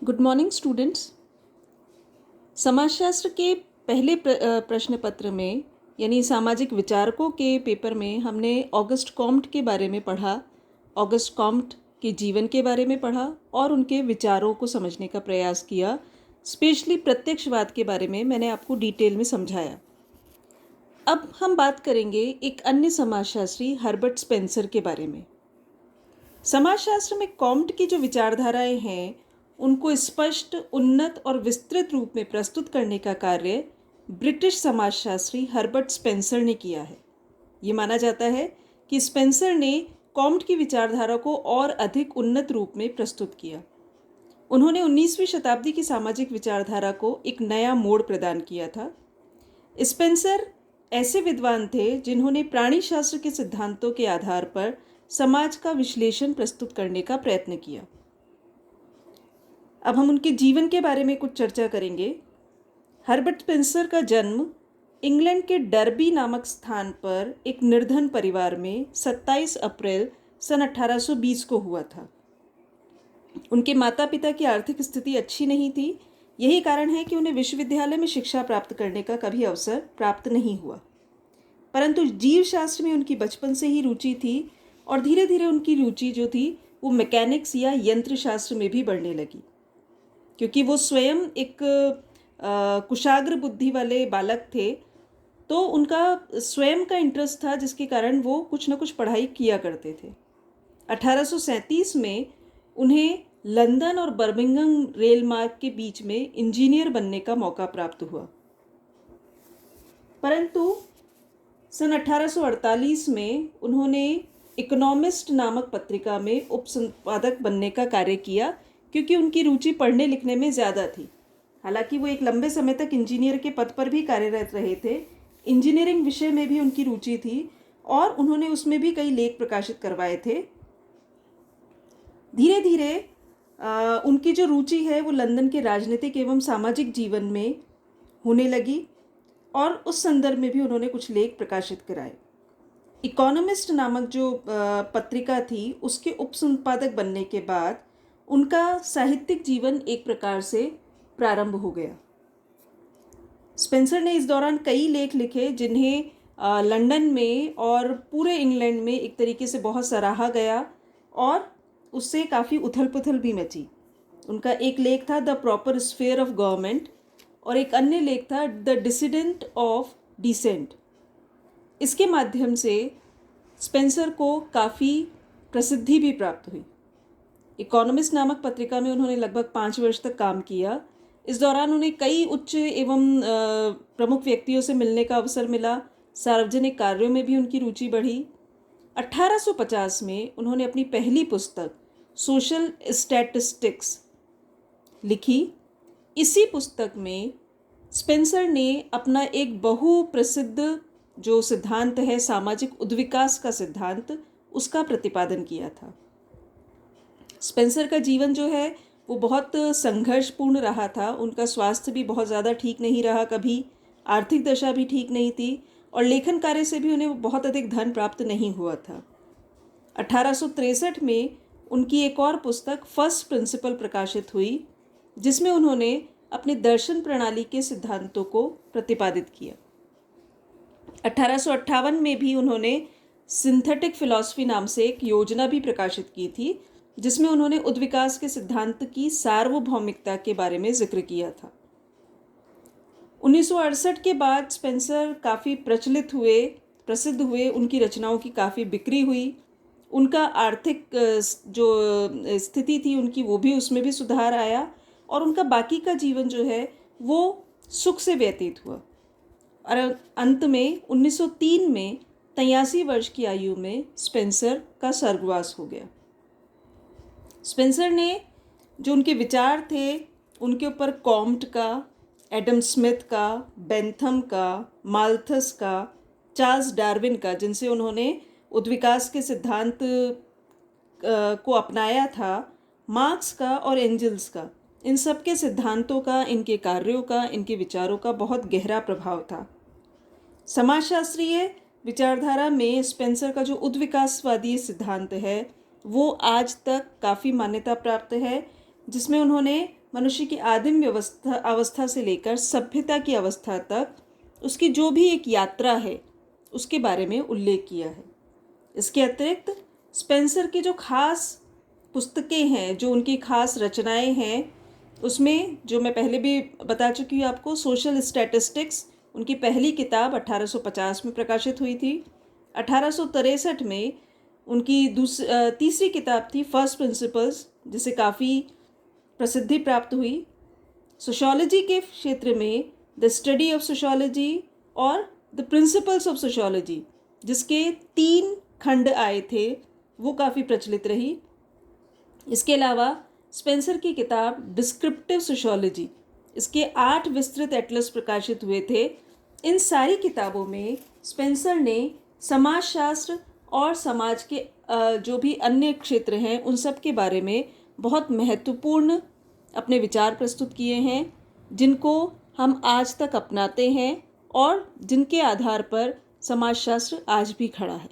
Good morning students. समाजशास्त्र के पहले प्रश्न पत्र में यानी सामाजिक विचारकों के पेपर में हमने ऑगस्ट कॉम्ट के बारे में पढ़ा। ऑगस्ट कॉम्ट के जीवन के बारे में पढ़ा और उनके विचारों को समझने का प्रयास किया। स्पेशली प्रत्यक्षवाद के बारे में मैंने आपको डिटेल में समझाया। अब हम बात करेंगे एक अन्य समाजशास्त्री हर्बर्ट स्पेंसर के बारे में। समाजशास्त्र में कॉम्ट की जो विचारधाराएं हैं उनको स्पष्ट, उन्नत और विस्तृत रूप में प्रस्तुत करने का कार्य ब्रिटिश समाजशास्त्री हर्बर्ट स्पेंसर ने किया है। ये माना जाता है कि स्पेंसर ने कॉम्ट की विचारधारा को और अधिक उन्नत रूप में प्रस्तुत किया। उन्होंने 19वीं शताब्दी की सामाजिक विचारधारा को एक नया मोड़ प्रदान किया था। स्पेंसर ऐसे विद्वान थे जिन्होंने प्राणी शास्त्र के सिद्धांतों के आधार पर समाज का विश्लेषण प्रस्तुत करने का प्रयत्न किया। अब हम उनके जीवन के बारे में कुछ चर्चा करेंगे। हर्बर्ट स्पेंसर का जन्म इंग्लैंड के डर्बी नामक स्थान पर एक निर्धन परिवार में 27 अप्रैल सन 1820 को हुआ था। उनके माता पिता की आर्थिक स्थिति अच्छी नहीं थी। यही कारण है कि उन्हें विश्वविद्यालय में शिक्षा प्राप्त करने का कभी अवसर प्राप्त नहीं हुआ। परंतु जीव शास्त्र में उनकी बचपन से ही रुचि थी और धीरे धीरे उनकी रुचि जो थी वो मैकेनिक्स या यंत्र शास्त्र में भी बढ़ने लगी। क्योंकि वो स्वयं एक कुशाग्र बुद्धि वाले बालक थे, तो उनका स्वयं का इंटरेस्ट था जिसके कारण वो कुछ न कुछ पढ़ाई किया करते थे। 1837 में उन्हें लंदन और बर्मिंघम रेल मार्ग के बीच में इंजीनियर बनने का मौका प्राप्त हुआ। परंतु सन 1848 में उन्होंने इकोनॉमिस्ट नामक पत्रिका में उपसंपादक बनने का कार्य किया, क्योंकि उनकी रुचि पढ़ने लिखने में ज़्यादा थी। हालांकि वो एक लंबे समय तक इंजीनियर के पद पर भी कार्यरत रहे थे। इंजीनियरिंग विषय में भी उनकी रुचि थी और उन्होंने उसमें भी कई लेख प्रकाशित करवाए थे। धीरे धीरे उनकी जो रुचि है वो लंदन के राजनीतिक एवं सामाजिक जीवन में होने लगी और उस संदर्भ में भी उन्होंने कुछ लेख प्रकाशित कराए। इकोनॉमिस्ट नामक जो पत्रिका थी उसके उपसंपादक बनने के बाद उनका साहित्यिक जीवन एक प्रकार से प्रारंभ हो गया। स्पेंसर ने इस दौरान कई लेख लिखे जिन्हें लंदन में और पूरे इंग्लैंड में एक तरीके से बहुत सराहा गया और उससे काफ़ी उथल पुथल भी मची। उनका एक लेख था the proper sphere of government और एक अन्य लेख था द डिसिडेंट ऑफ डिसेंट। इसके माध्यम से स्पेंसर को काफ़ी प्रसिद्धि भी प्राप्त हुई। इकोनॉमिस्ट नामक पत्रिका में उन्होंने लगभग 5 वर्ष तक काम किया। इस दौरान उन्हें कई उच्च एवं प्रमुख व्यक्तियों से मिलने का अवसर मिला। सार्वजनिक कार्यों में भी उनकी रुचि बढ़ी। 1850 में उन्होंने अपनी पहली पुस्तक सोशल स्टैटिस्टिक्स लिखी। इसी पुस्तक में स्पेंसर ने अपना एक बहुप्रसिद्ध जो सिद्धांत है सामाजिक उद्विकास का सिद्धांत, उसका प्रतिपादन किया था। स्पेंसर का जीवन जो है वो बहुत संघर्षपूर्ण रहा था। उनका स्वास्थ्य भी बहुत ज़्यादा ठीक नहीं रहा, कभी आर्थिक दशा भी ठीक नहीं थी और लेखन कार्य से भी उन्हें बहुत अधिक धन प्राप्त नहीं हुआ था। 1863 में उनकी एक और पुस्तक फर्स्ट प्रिंसिपल प्रकाशित हुई, जिसमें उन्होंने अपने दर्शन प्रणाली के सिद्धांतों को प्रतिपादित किया। 1858 में भी उन्होंने सिंथेटिक फिलॉसफी नाम से एक योजना भी प्रकाशित की थी, जिसमें उन्होंने उद्विकास के सिद्धांत की सार्वभौमिकता के बारे में जिक्र किया था। 1968 के बाद स्पेंसर काफ़ी प्रसिद्ध हुए। उनकी रचनाओं की काफ़ी बिक्री हुई। उनका आर्थिक जो स्थिति थी उनकी वो भी उसमें भी सुधार आया और उनका बाकी का जीवन जो है वो सुख से व्यतीत हुआ। और अंत में 1903 में 83 वर्ष की आयु में स्पेंसर का स्वर्गवास हो गया। स्पेंसर ने जो उनके विचार थे उनके ऊपर कॉम्ट का, एडम स्मिथ का, बेंथम का, माल्थस का, चार्ल्स डार्विन का, जिनसे उन्होंने उद्विकास के सिद्धांत को अपनाया था, मार्क्स का और एंजल्स का, इन सब के सिद्धांतों का, इनके कार्यों का, इनके विचारों का बहुत गहरा प्रभाव था। समाजशास्त्रीय विचारधारा में स्पेंसर का जो उद्विकासवादी सिद्धांत है वो आज तक काफ़ी मान्यता प्राप्त है, जिसमें उन्होंने मनुष्य की आदिम अवस्था से लेकर सभ्यता की अवस्था तक उसकी जो भी एक यात्रा है उसके बारे में उल्लेख किया है। इसके अतिरिक्त स्पेंसर की जो खास पुस्तकें हैं, जो उनकी खास रचनाएं हैं, उसमें जो मैं पहले भी बता चुकी हूँ आपको, सोशल स्टैटिस्टिक्स उनकी पहली किताब 1850 में प्रकाशित हुई थी। 1863 में उनकी तीसरी किताब थी फर्स्ट प्रिंसिपल्स, जिसे काफ़ी प्रसिद्धि प्राप्त हुई। सोशियोलॉजी के क्षेत्र में द स्टडी ऑफ सोशियोलॉजी और द प्रिंसिपल्स ऑफ सोशियोलॉजी, जिसके 3 खंड आए थे, वो काफ़ी प्रचलित रही। इसके अलावा स्पेंसर की किताब डिस्क्रिप्टिव सोशियोलॉजी, इसके 8 विस्तृत एटलस प्रकाशित हुए थे। इन सारी किताबों में स्पेंसर ने समाजशास्त्र और समाज के जो भी अन्य क्षेत्र हैं उन सब के बारे में बहुत महत्वपूर्ण अपने विचार प्रस्तुत किए हैं, जिनको हम आज तक अपनाते हैं और जिनके आधार पर समाजशास्त्र आज भी खड़ा है।